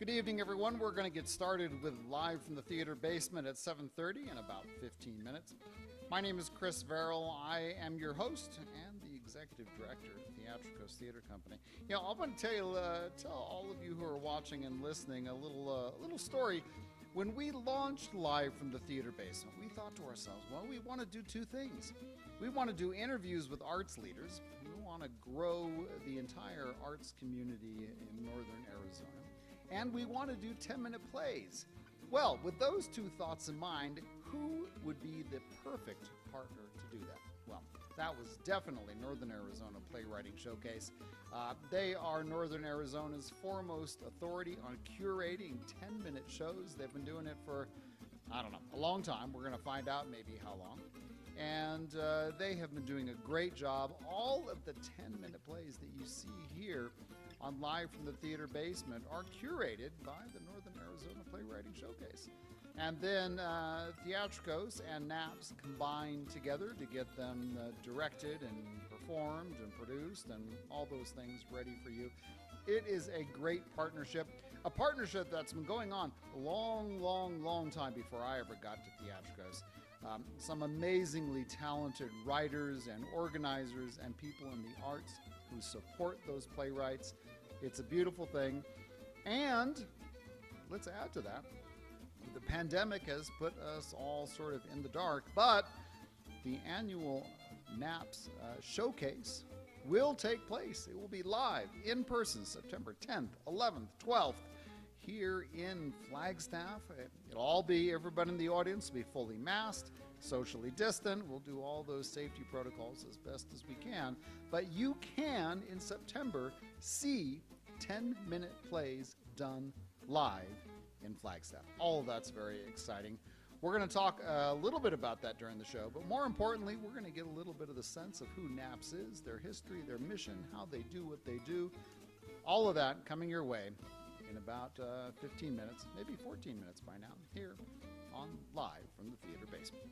Good evening, everyone. We're going to get started with Live from the Theater Basement at 7:30 in about 15 minutes. My name is Chris Verrill. I am your host and the Executive Director of Theatrikos Theatre Company. I want to tell all of you who are watching and listening a little story. When we launched Live from the Theater Basement, we thought to ourselves, well, we want to do two things. We want to do interviews with arts leaders. We want to grow the entire arts community in northern Arizona. And we want to do 10-minute plays. Well, with those two thoughts in mind, who would be the perfect partner to do that? Well, that was definitely Northern Arizona Playwriting Showcase. They are Northern Arizona's foremost authority on curating 10-minute shows. They've been doing it for, a long time. We're going to find out maybe how long. And they have been doing a great job. All of the 10-minute plays that you see here on Live from the Theater Basement are curated by the Northern Arizona Playwriting Showcase. And then Theatrikos and NAPS combined together to get them directed and performed and produced and all those things ready for you. It is a great partnership, a partnership that's been going on a long time before I ever got to Theatrikos. Some amazingly talented writers and organizers and people in the arts who support those playwrights. It's a beautiful thing. And let's add to that, the pandemic has put us all sort of in the dark, but the annual NAPS showcase will take place. It will be live in person September 10th, 11th, 12th here in Flagstaff. It'll all be, everybody in the audience will be fully masked, socially distant. We'll do all those safety protocols as best as we can. But you can, in September, see 10-minute plays done live in Flagstaff. All of that's very exciting. We're going to talk a little bit about that during the show, but more importantly, we're going to get a little bit of the sense of who NAPS is, their history, their mission, how they do what they do. All of that coming your way in about 15 minutes, maybe 14 minutes by now, here on Live from the Theater Basement.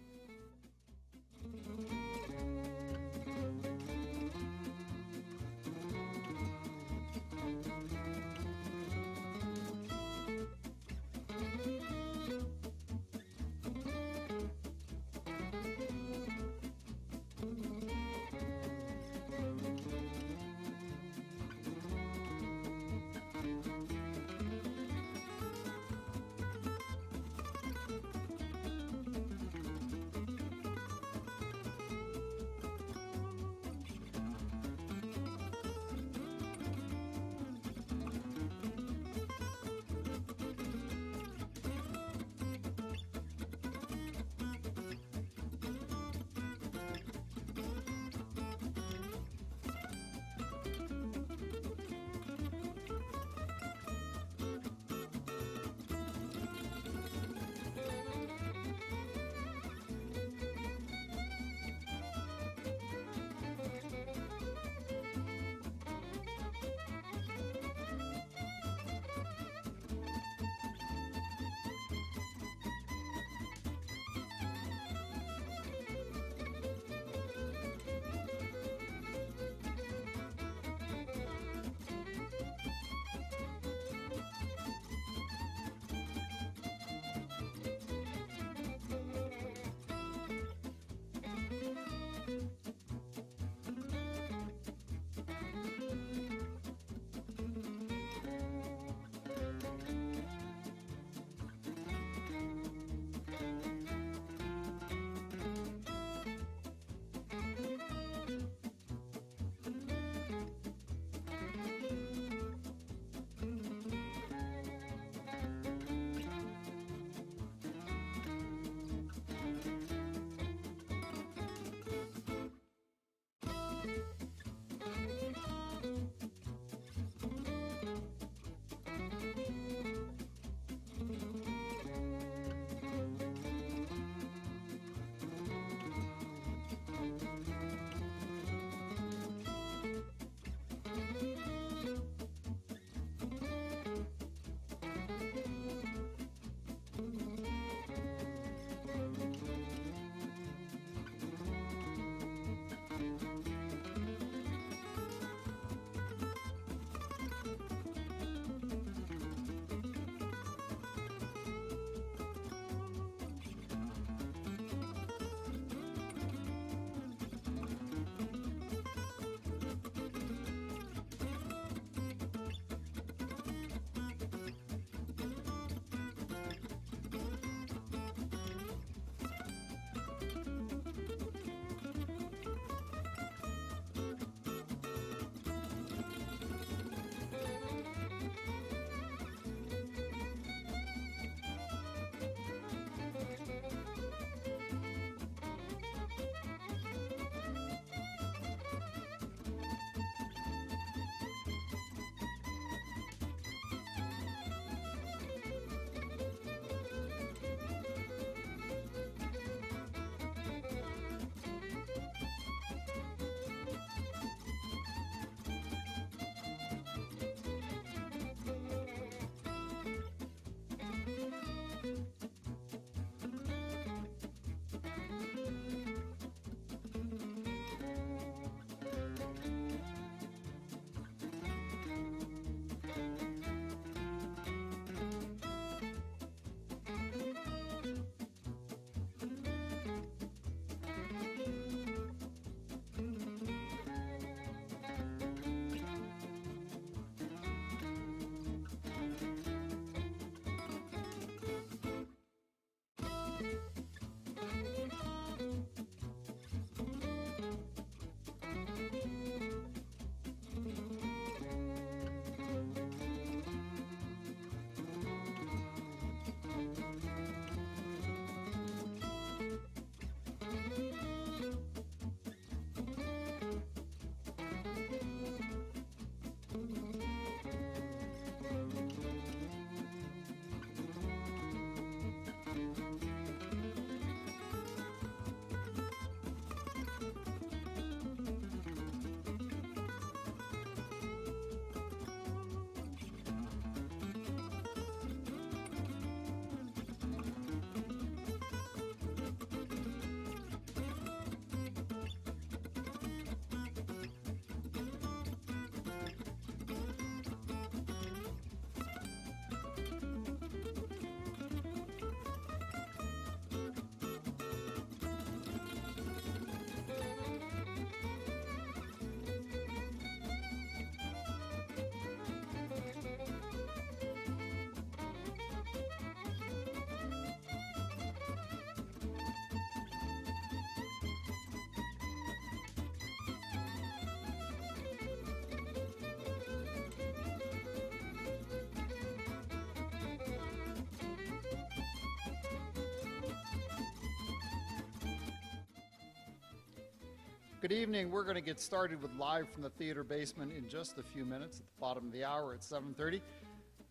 Good evening. We're going to get started with Live from the Theater Basement in just a few minutes at the bottom of the hour at 7:30.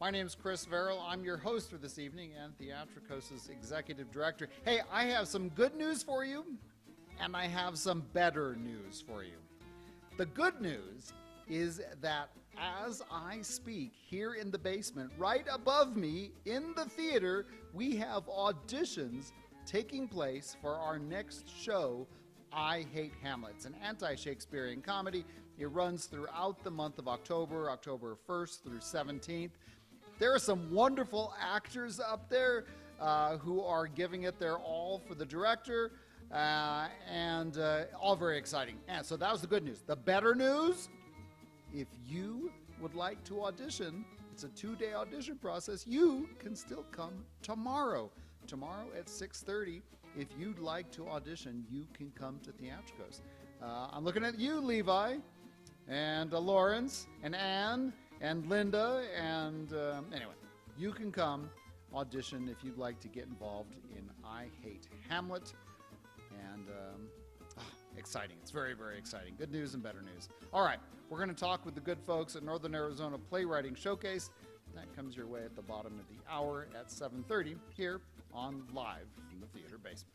My name is Chris Verrill. I'm your host for this evening and Theatrikos' executive director. Hey, I have some good news for you, and I have some better news for you. The good news is that as I speak here in the basement, right above me in the theater, we have auditions taking place for our next show, I Hate Hamlet. It's an anti-Shakespearean comedy. It runs throughout the month of October 1st through 17th. There are some wonderful actors up there who are giving it their all for the director, and all very exciting. And so that was the good news. The better news, if you would like to audition, it's a 2-day audition process, you can still come tomorrow. Tomorrow at 6:30. If you'd like to audition, you can come to Theatrikos. I'm looking at you, Levi, and Lawrence, and Anne, and Linda, and anyway, you can come audition if you'd like to get involved in I Hate Hamlet. And exciting. It's very, very exciting. Good news and better news. All right, we're going to talk with the good folks at Northern Arizona Playwriting Showcase. That comes your way at the bottom of the hour at 7:30 here on Live from the Theater Basement.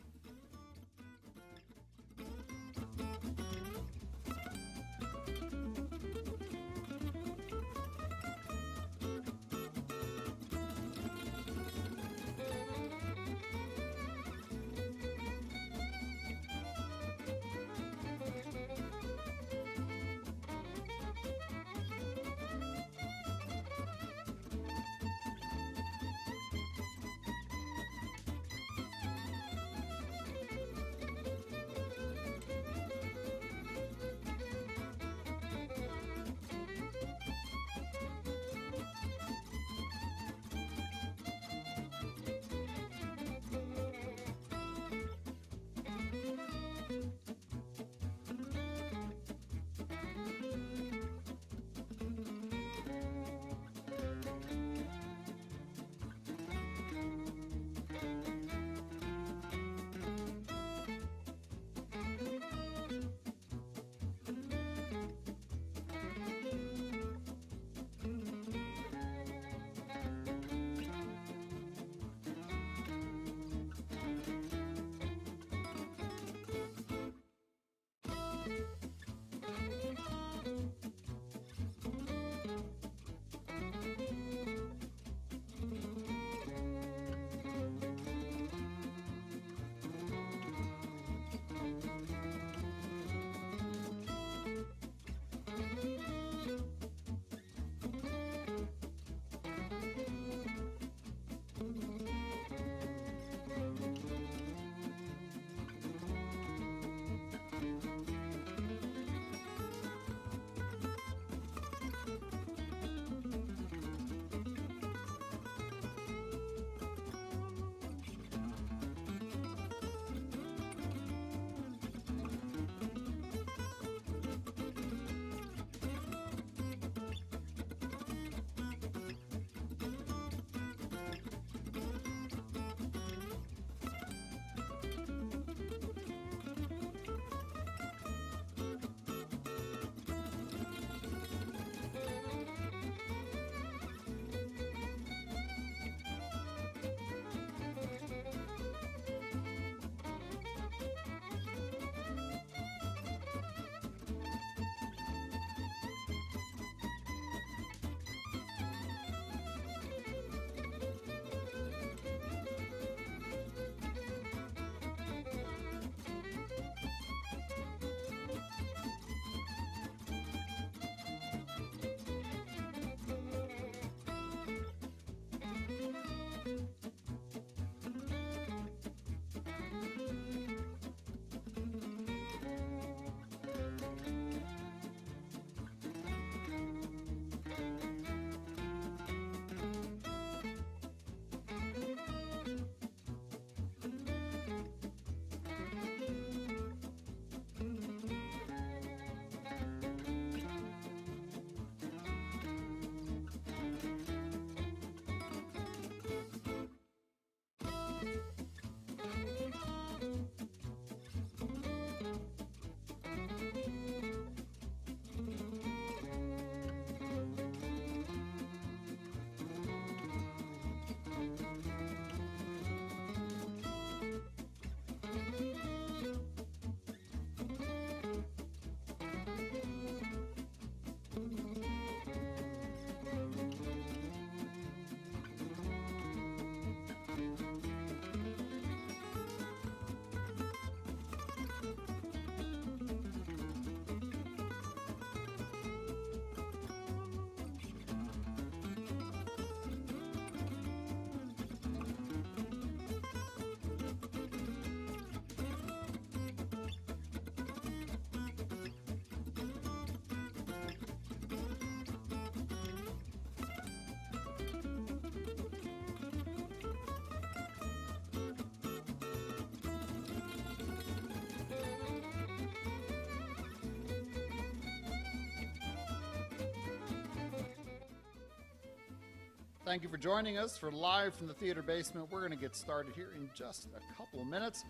Thank you for joining us for Live from the Theater Basement. We're going to get started here in just a couple of minutes.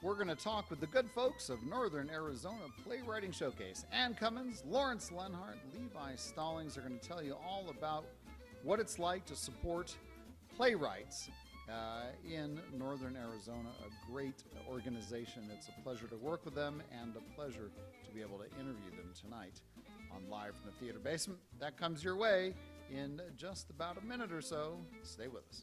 We're going to talk with the good folks of Northern Arizona Playwriting Showcase. Ann Cummins, Lawrence Lenhart, Levi Stallings are going to tell you all about what it's like to support playwrights in Northern Arizona, a great organization. It's a pleasure to work with them and a pleasure to be able to interview them tonight on Live from the Theater Basement. That comes your way in just about a minute or so. Stay with us.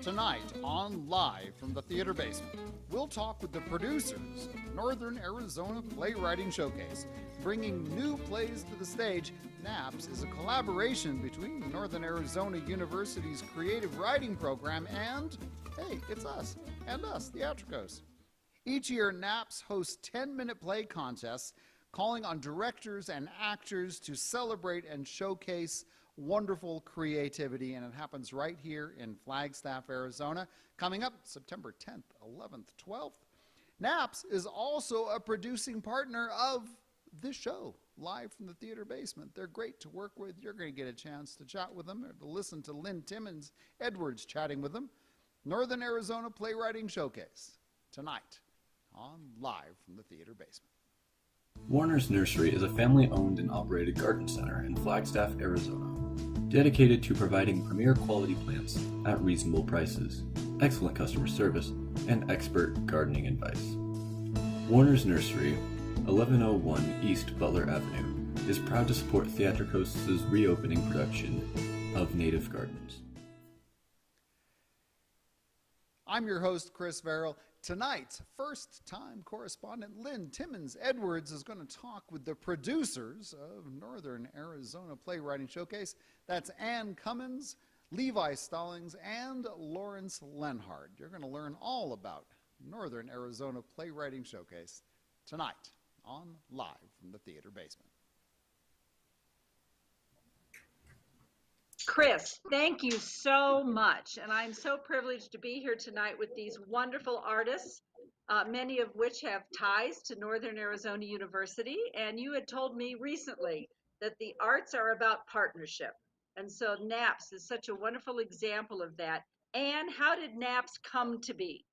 Tonight on Live from the Theater Basement, we'll talk with the producers of Northern Arizona Playwriting Showcase. Bringing new plays to the stage, NAPS is a collaboration between Northern Arizona University's creative writing program and, hey, it's us, and us, Theatrikos. Each year, NAPS hosts 10-minute play contests calling on directors and actors to celebrate and showcase wonderful creativity, and it happens right here in Flagstaff, Arizona, coming up September 10th, 11th, 12th. NAPS is also a producing partner of this show, Live from the Theater Basement. They're great to work with. You're going to get a chance to chat with them or to listen to Lynn Timmons Edwards chatting with them. Northern Arizona Playwriting Showcase, tonight on Live from the Theater Basement. Warner's Nursery is a family-owned and operated garden center in Flagstaff, Arizona, dedicated to providing premier quality plants at reasonable prices, excellent customer service, and expert gardening advice. Warner's Nursery, 1101 East Butler Avenue, is proud to support Theatrikos' reopening production of Native Gardens. I'm your host, Chris Verrill. Tonight, first-time correspondent Lynn Timmons Edwards is going to talk with the producers of Northern Arizona Playwriting Showcase. That's Ann Cummins, Levi Stallings, and Lawrence Lenhard. You're going to learn all about Northern Arizona Playwriting Showcase tonight on Live from the Theater Basement. Chris, thank you so much. And I'm so privileged to be here tonight with these wonderful artists, many of which have ties to Northern Arizona University. And you had told me recently that the arts are about partnership. And so NAPS is such a wonderful example of that. And how did NAPS come to be?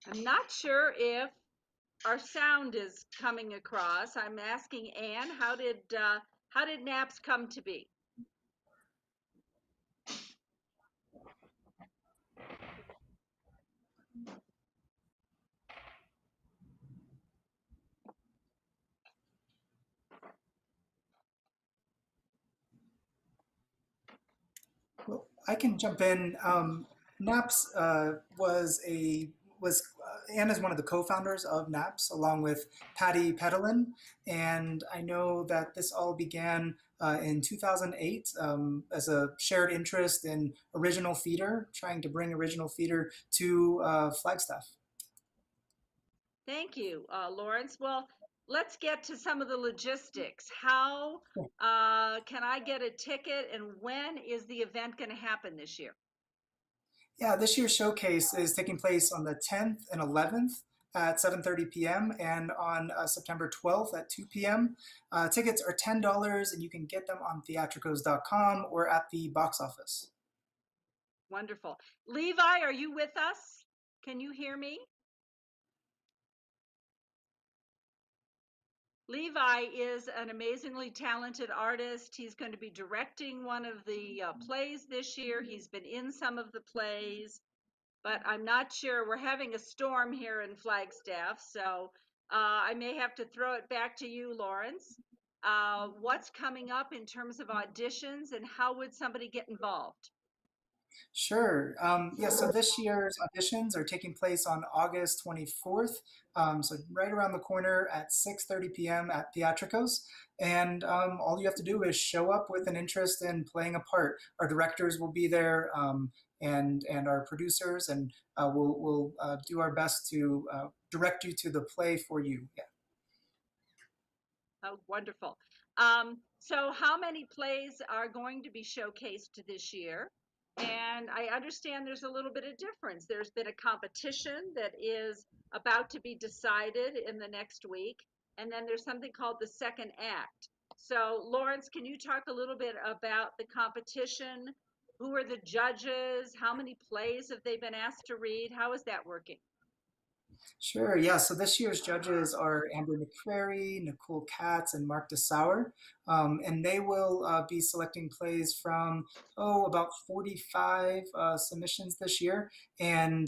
I'm not sure if our sound is coming across. I'm asking Ann, how did NAPS come to be? Well, I can jump in. NAPS Anne is one of the co-founders of NAPS, along with Patty Petalin, and I know that this all began in 2008 as a shared interest in original theater, trying to bring original theater to Flagstaff. Thank you, Lawrence. Well, let's get to some of the logistics. How can I get a ticket, and when is the event going to happen this year? Yeah, this year's showcase is taking place on the 10th and 11th at 7:30 p.m. and on September 12th at 2 p.m. Tickets are $10 and you can get them on theatrikos.com or at the box office. Wonderful. Levi, are you with us? Can you hear me? Levi is an amazingly talented artist. He's going to be directing one of the plays this year. He's been in some of the plays, but I'm not sure. We're having a storm here in Flagstaff, so I may have to throw it back to you, Lawrence. What's coming up in terms of auditions, and how would somebody get involved? Sure. Yeah, so this year's auditions are taking place on August 24th, so right around the corner at 6:30 p.m. at Theatrikos. And all you have to do is show up with an interest in playing a part. Our directors will be there, and our producers, and we'll do our best to direct you to the play for you. Yeah. Oh, wonderful. So how many plays are going to be showcased this year? And I understand there's a little bit of difference. There's been a competition that is about to be decided in the next week. And then there's something called the second act. So Lawrence, can you talk a little bit about the competition? Who are the judges? How many plays have they been asked to read? How is that working? Sure, yeah. So this year's judges are Amber McCrary, Nicole Katz, and Mark DeSauer. And they will be selecting plays from, about 45 submissions this year. And,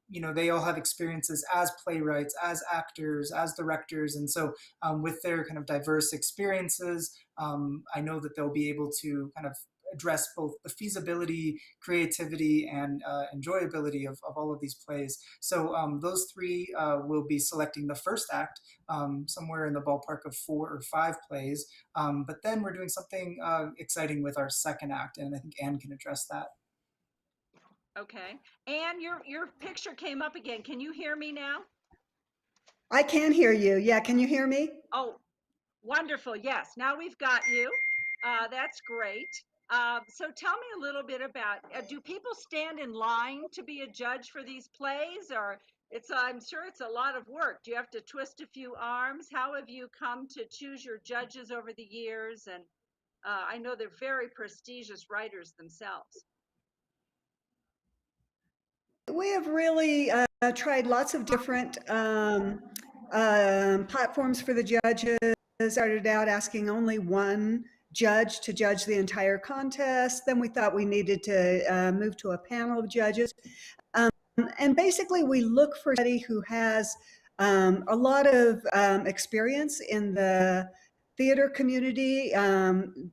they all have experiences as playwrights, as actors, as directors. And so with their kind of diverse experiences, I know that they'll be able to kind of address both the feasibility, creativity, and enjoyability of all of these plays. So those three will be selecting the first act, somewhere in the ballpark of 4 or 5 plays. But then we're doing something exciting with our second act, and I think Anne can address that. Okay. Anne, your picture came up again. Can you hear me now? I can hear you. Yeah, can you hear me? Oh, wonderful. Yes, now we've got you. That's great. So tell me a little bit about, do people stand in line to be a judge for these plays, or I'm sure it's a lot of work. Do you have to twist a few arms? How have you come to choose your judges over the years? And I know they're very prestigious writers themselves. We have really tried lots of different platforms for the judges. Started out asking only one judge to judge the entire contest. Then we thought we needed to move to a panel of judges. And basically we look for somebody who has a lot of experience in the theater community,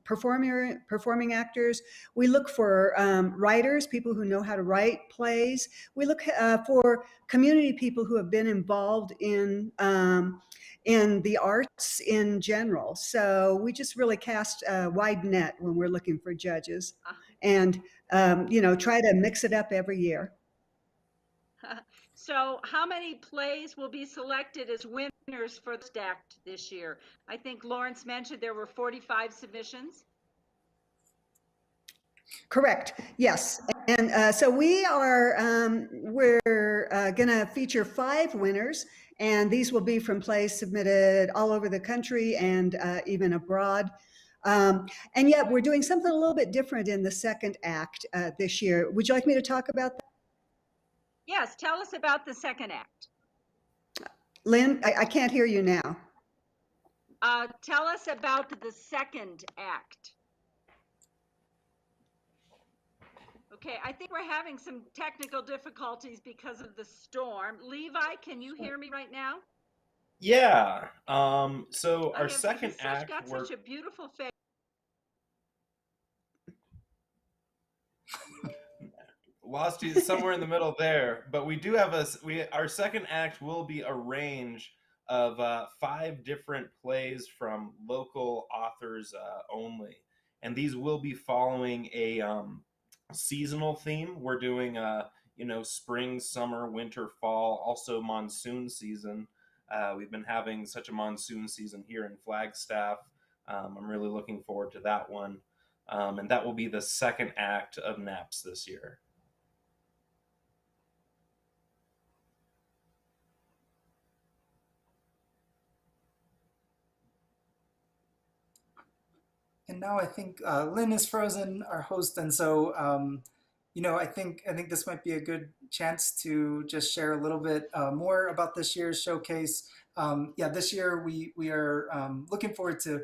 performing actors. We look for writers, people who know how to write plays. We look for community people who have been involved in the arts in general. So we just really cast a wide net when we're looking for judges, and try to mix it up every year. So how many plays will be selected as winners for the act this year? I think Lawrence mentioned there were 45 submissions. Correct. Yes. And so we're going to feature 5 winners, and these will be from plays submitted all over the country and even abroad. And yet we're doing something a little bit different in the second act this year. Would you like me to talk about that? Yes, tell us about the second act. Lynn, I can't hear you now. Tell us about the second act. Okay, I think we're having some technical difficulties because of the storm. Levi, can you hear me right now? Yeah. So our second act, got such a beautiful face. Lost you somewhere in the middle there, but we do have our second act will be a range of 5 different plays from local authors only, and these will be following a seasonal theme. We're doing spring, summer, winter, fall, also monsoon season. We've been having such a monsoon season here in Flagstaff. I'm really looking forward to that one, and that will be the second act of NAPS this year. And now I think Lynn is frozen, our host, and so I think this might be a good chance to just share a little bit more about this year's showcase. This year we are looking forward to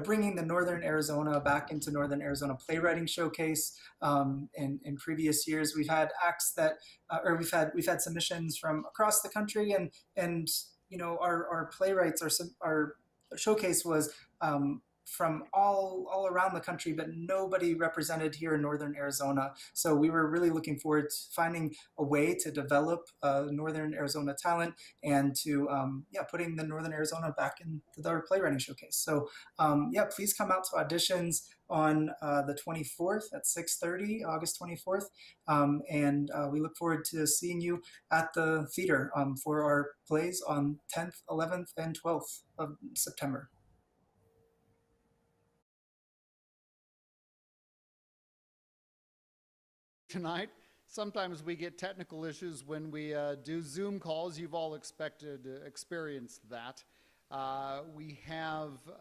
bringing the Northern Arizona back into Northern Arizona Playwriting Showcase. In previous years, we've had acts that, or we've had submissions from across the country, and our playwrights, our showcase was from all around the country, but nobody represented here in Northern Arizona. So we were really looking forward to finding a way to develop Northern Arizona talent and to putting the Northern Arizona back into our playwriting showcase. So please come out to auditions on the 24th at 6:30, August 24th. And we look forward to seeing you at the theater for our plays on 10th, 11th, and 12th of September. Tonight, sometimes we get technical issues when we do Zoom calls. You've all experienced that. We have